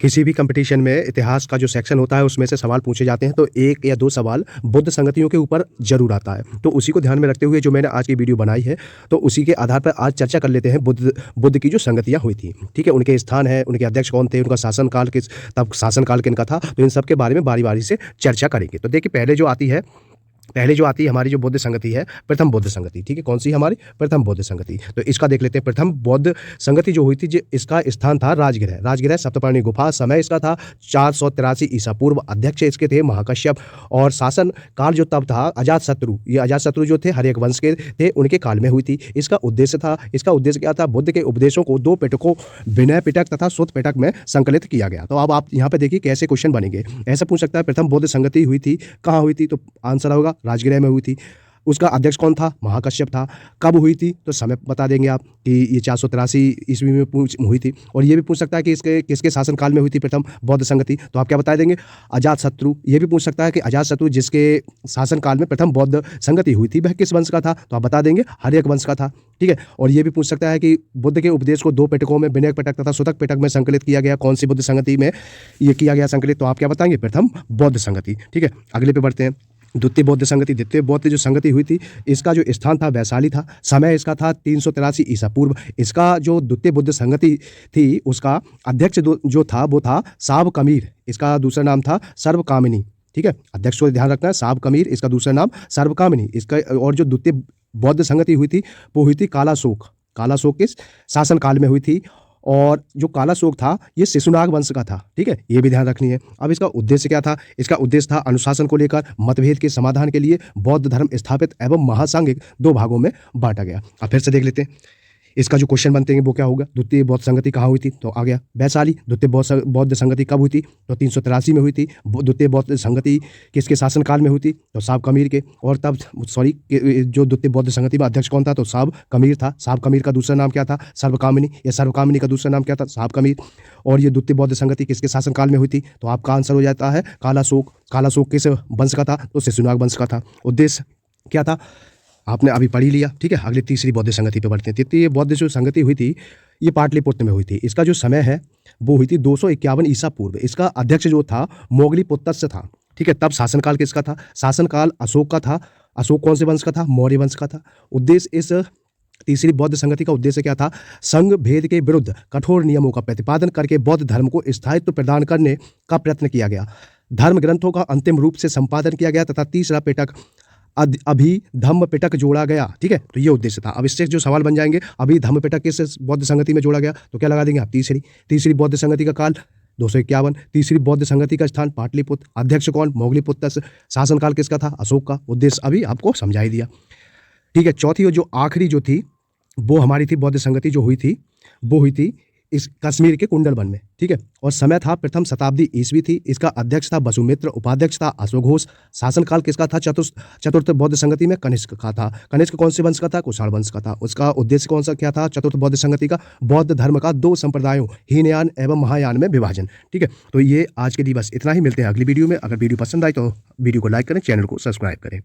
किसी भी कंपटीशन में इतिहास का जो सेक्शन होता है उसमें से सवाल पूछे जाते हैं तो 1 या 2 सवाल बुद्ध संगतियों के ऊपर ज़रूर आता है। तो उसी को ध्यान में रखते हुए जो मैंने आज की वीडियो बनाई है, तो उसी के आधार पर आज चर्चा कर लेते हैं बुद्ध की जो संगतियाँ हुई थी। ठीक है, उनके स्थान है, उनके अध्यक्ष कौन थे, उनका शासनकाल किस तब शासनकाल किनका था, तो इन सब के बारे में बारी-बारी से चर्चा करेंगे। तो देखिए पहले जो आती है हमारी जो बौद्ध संगति है, प्रथम बौद्ध संगति। ठीक है, कौन सी हमारी प्रथम बौद्ध संगति। तो इसका देख लेते हैं। प्रथम बौद्ध संगति जो हुई थी, इसका स्थान था राजगृह सप्तपर्णी गुफा। समय इसका था 483 ईसा पूर्व। अध्यक्ष इसके थे महाकश्यप और शासन काल जो तब था अजातशत्रु। ये अजातशत्रु जो थे हर्यक वंश के थे, उनके काल में हुई थी। इसका उद्देश्य क्या था, बुद्ध के उपदेशों को 2 पिटकों विनय पिटक तथा सुत्त पिटक में संकलित किया गया। तो अब आप यहाँ पे देखिए कैसे क्वेश्चन बनेंगे। ऐसा पूछ सकता है प्रथम बौद्ध संगति हुई थी, कहाँ हुई थी, तो आंसर होगा राजगृह में हुई थी। उसका अध्यक्ष कौन था, महाकश्यप था। कब हुई थी, तो समय बता देंगे आप कि ये 483 ईस्वी में हुई थी। और ये भी पूछ सकता है कि किसके शासनकाल में हुई थी प्रथम बौद्ध संगति, तो आप क्या बता देंगे, अजातशत्रु। ये भी पूछ सकता है कि अजातशत्रु जिसके शासनकाल में प्रथम बौद्ध संगति हुई थी वह किस वंश का था, तो आप बता देंगे हर्यक वंश का था। ठीक है, और ये भी पूछ सकता है कि बुद्ध के उपदेश को 2 पिटकों में विनय पिटक तथा सुतक पिटक में संकलित किया गया, कौन सी बुद्ध संगति में ये किया गया संकलित, तो आप क्या बताएंगे, प्रथम बौद्ध संगति। ठीक है, अगले पे बढ़ते हैं। द्वितीय बौद्ध संगति। द्वितीय बौद्ध जो संगति हुई थी, इसका जो स्थान था वैशाली था। समय इसका था 383 ईसा पूर्व। इसका जो द्वितीय बौद्ध संगति थी, उसका अध्यक्ष जो था वो था साब कमीर। इसका दूसरा नाम था सर्वकामिनी। ठीक है, अध्यक्ष को ध्यान रखना है, साब कमीर, इसका दूसरा नाम सर्वकामिनी। इसका और जो द्वितीय बौद्ध संगति हुई थी वो हुई थी कालाशोक के शासनकाल में हुई थी। और जो कालाशोक था ये शिशुनाग वंश का था। ठीक है, ये भी ध्यान रखनी है। अब इसका उद्देश्य क्या था, इसका उद्देश्य था अनुशासन को लेकर मतभेद के समाधान के लिए बौद्ध धर्म स्थापित एवं महासांघिक 2 भागों में बांटा गया। अब फिर से देख लेते हैं इसका जो क्वेश्चन बनते हैं वो क्या होगा। द्वितीय बौद्ध संगति कहाँ हुई थी, तो आ गया वैशाली। द्वितीय बौद्ध संगति कब हुई थी, तो 383 में हुई थी। द्वितीय बौद्ध संगति किसके शासनकाल में हुई थी, तो साब कमीर के। और तब जो द्वितीय बौद्ध संगति में अध्यक्ष कौन था, तो साब कमीर था। साब कमीर का दूसरा नाम क्या था, सर्वकामिनी। या सर्वकामिनी का दूसरा नाम क्या था, साब कमीर। और ये द्वितीय बौद्ध संगति किसके शासनकाल में हुई थी, तो आपका आंसर हो जाता है कालाशोक। कालाशोक किस वंश का था, तो शिशुनाग वंश का था। उद्देश्य क्या था, आपने अभी पढ़ ही लिया। ठीक है, अगली तीसरी बौद्ध संगति पे बढ़ते हैं। तृतीय बौद्ध जो संगति हुई थी ये पाटलिपुत्र में हुई थी। इसका जो समय है वो हुई थी 251 ईसा पूर्व। इसका अध्यक्ष जो था मोगलीपुत्रस्य था। ठीक है, तब शासनकाल किसका था, शासनकाल अशोक का था। अशोक कौन से वंश का था, मौर्य वंश का था। उद्देश्य इस तीसरी बौद्ध संगति का उद्देश्य क्या था, संघ भेद के विरुद्ध कठोर नियमों का प्रतिपादन करके बौद्ध धर्म को स्थायित्व प्रदान करने का प्रयत्न किया गया। धर्म ग्रंथों का अंतिम रूप से संपादन किया गया तथा तीसरा पिटक अभिधम्म पिटक जोड़ा गया। ठीक है, तो ये उद्देश्य था। अब इससे जो सवाल बन जाएंगे, अभिधम्म पिटक किस बौद्ध संगति में जोड़ा गया, तो क्या लगा देंगे आप, तीसरी बौद्ध संगति का काल 251। तीसरी बौद्ध संगति का स्थान पाटलिपुत्र। अध्यक्ष कौन, मोगलीपुत्र। शासनकाल किसका था, अशोक का। उद्देश्य अभी आपको समझा ही दिया। ठीक है, चौथी और जो आखिरी जो थी वो हमारी थी बौद्ध संगति जो हुई थी, वो हुई थी इस कश्मीर के कुंडलवन में। ठीक है, और समय था प्रथम शताब्दी ईस्वी थी। इसका अध्यक्ष था वसुमित्र, उपाध्यक्ष था अश्वघोष। शासनकाल किसका था, चतुर्थ बौद्ध संगति में कनिष्क का था। कनिष्क कौन से वंश का था, कुषाण वंश का था। उसका उद्देश्य कौन सा क्या था, चतुर्थ बौद्ध संगति का बौद्ध धर्म का 2 संप्रदायों हीनयान एवं महायान में विभाजन। ठीक है, तो ये आज के लिए बस इतना ही। मिलते हैं अगली वीडियो में। अगर वीडियो पसंद आए तो वीडियो को लाइक करें, चैनल को सब्सक्राइब करें।